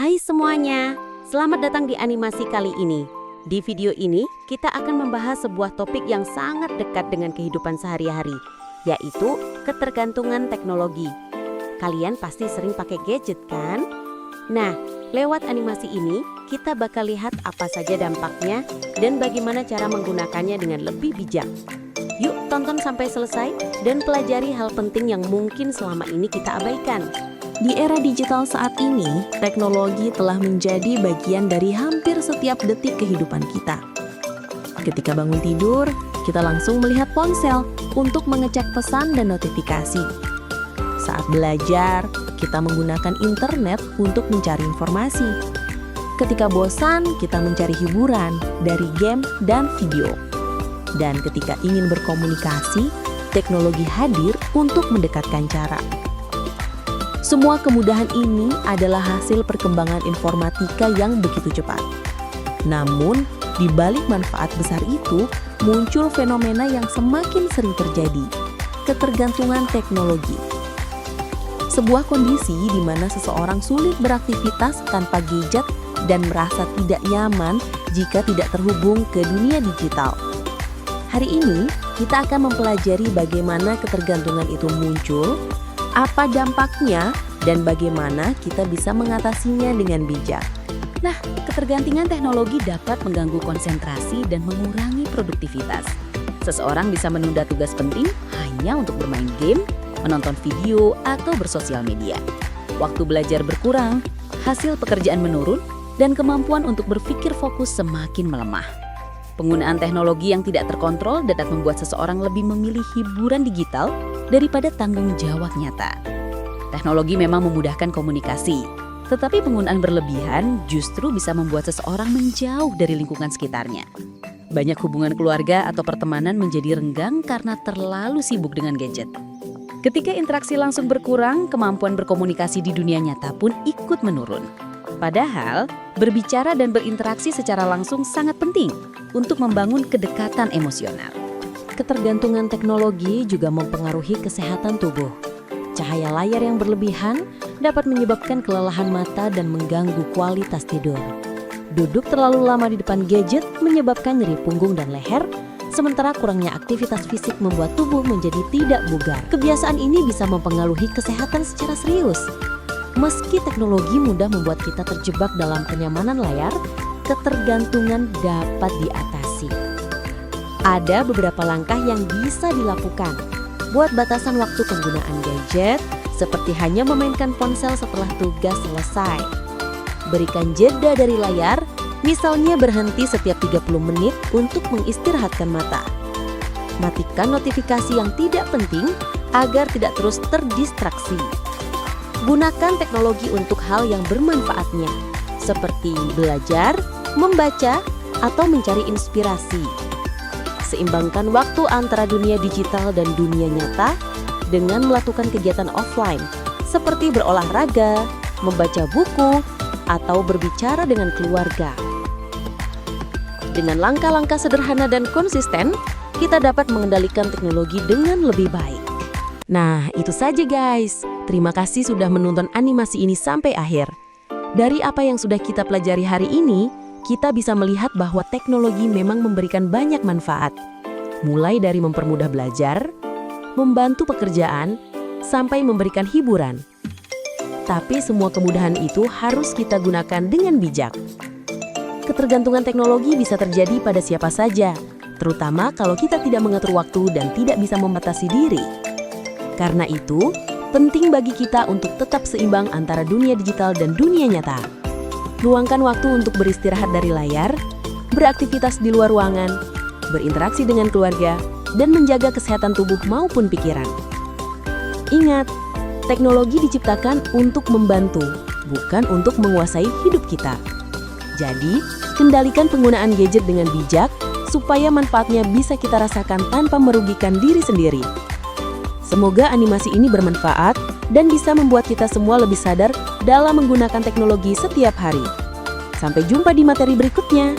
Hai semuanya, selamat datang di animasi kali ini. Di video ini, kita akan membahas sebuah topik yang sangat dekat dengan kehidupan sehari-hari, yaitu ketergantungan teknologi. Kalian pasti sering pakai gadget kan? Nah, lewat animasi ini, kita bakal lihat apa saja dampaknya dan bagaimana cara menggunakannya dengan lebih bijak. Yuk tonton sampai selesai dan pelajari hal penting yang mungkin selama ini kita abaikan. Di era digital saat ini, teknologi telah menjadi bagian dari hampir setiap detik kehidupan kita. Ketika bangun tidur, kita langsung melihat ponsel untuk mengecek pesan dan notifikasi. Saat belajar, kita menggunakan internet untuk mencari informasi. Ketika bosan, kita mencari hiburan dari game dan video. Dan ketika ingin berkomunikasi, teknologi hadir untuk mendekatkan jarak. Semua kemudahan ini adalah hasil perkembangan informatika yang begitu cepat. Namun, di balik manfaat besar itu, muncul fenomena yang semakin sering terjadi, ketergantungan teknologi. Sebuah kondisi di mana seseorang sulit beraktivitas tanpa gadget dan merasa tidak nyaman jika tidak terhubung ke dunia digital. Hari ini, kita akan mempelajari bagaimana ketergantungan itu muncul, apa dampaknya, dan bagaimana kita bisa mengatasinya dengan bijak. Nah, ketergantungan teknologi dapat mengganggu konsentrasi dan mengurangi produktivitas. Seseorang bisa menunda tugas penting hanya untuk bermain game, menonton video, atau bersosial media. Waktu belajar berkurang, hasil pekerjaan menurun, dan kemampuan untuk berpikir fokus semakin melemah. Penggunaan teknologi yang tidak terkontrol dapat membuat seseorang lebih memilih hiburan digital daripada tanggung jawab nyata. Teknologi memang memudahkan komunikasi, tetapi penggunaan berlebihan justru bisa membuat seseorang menjauh dari lingkungan sekitarnya. Banyak hubungan keluarga atau pertemanan menjadi renggang karena terlalu sibuk dengan gadget. Ketika interaksi langsung berkurang, kemampuan berkomunikasi di dunia nyata pun ikut menurun. Padahal, berbicara dan berinteraksi secara langsung sangat penting untuk membangun kedekatan emosional. Ketergantungan teknologi juga mempengaruhi kesehatan tubuh. Cahaya layar yang berlebihan dapat menyebabkan kelelahan mata dan mengganggu kualitas tidur. Duduk terlalu lama di depan gadget menyebabkan nyeri punggung dan leher, sementara kurangnya aktivitas fisik membuat tubuh menjadi tidak bugar. Kebiasaan ini bisa mempengaruhi kesehatan secara serius. Meski teknologi mudah membuat kita terjebak dalam kenyamanan layar, ketergantungan dapat diatasi. Ada beberapa langkah yang bisa dilakukan. Buat batasan waktu penggunaan gadget, seperti hanya memainkan ponsel setelah tugas selesai. Berikan jeda dari layar, misalnya berhenti setiap 30 menit untuk mengistirahatkan mata. Matikan notifikasi yang tidak penting agar tidak terus terdistraksi. Gunakan teknologi untuk hal yang bermanfaatnya, seperti belajar, membaca, atau mencari inspirasi. Seimbangkan waktu antara dunia digital dan dunia nyata dengan melakukan kegiatan offline, seperti berolahraga, membaca buku, atau berbicara dengan keluarga. Dengan langkah-langkah sederhana dan konsisten, kita dapat mengendalikan teknologi dengan lebih baik. Nah, itu saja guys. Terima kasih sudah menonton animasi ini sampai akhir. Dari apa yang sudah kita pelajari hari ini, kita bisa melihat bahwa teknologi memang memberikan banyak manfaat. Mulai dari mempermudah belajar, membantu pekerjaan, sampai memberikan hiburan. Tapi semua kemudahan itu harus kita gunakan dengan bijak. Ketergantungan teknologi bisa terjadi pada siapa saja, terutama kalau kita tidak mengatur waktu dan tidak bisa membatasi diri. Karena itu, penting bagi kita untuk tetap seimbang antara dunia digital dan dunia nyata. Luangkan waktu untuk beristirahat dari layar, beraktivitas di luar ruangan, berinteraksi dengan keluarga, dan menjaga kesehatan tubuh maupun pikiran. Ingat, teknologi diciptakan untuk membantu, bukan untuk menguasai hidup kita. Jadi, kendalikan penggunaan gadget dengan bijak, supaya manfaatnya bisa kita rasakan tanpa merugikan diri sendiri. Semoga animasi ini bermanfaat dan bisa membuat kita semua lebih sadar dalam menggunakan teknologi setiap hari. Sampai jumpa di materi berikutnya.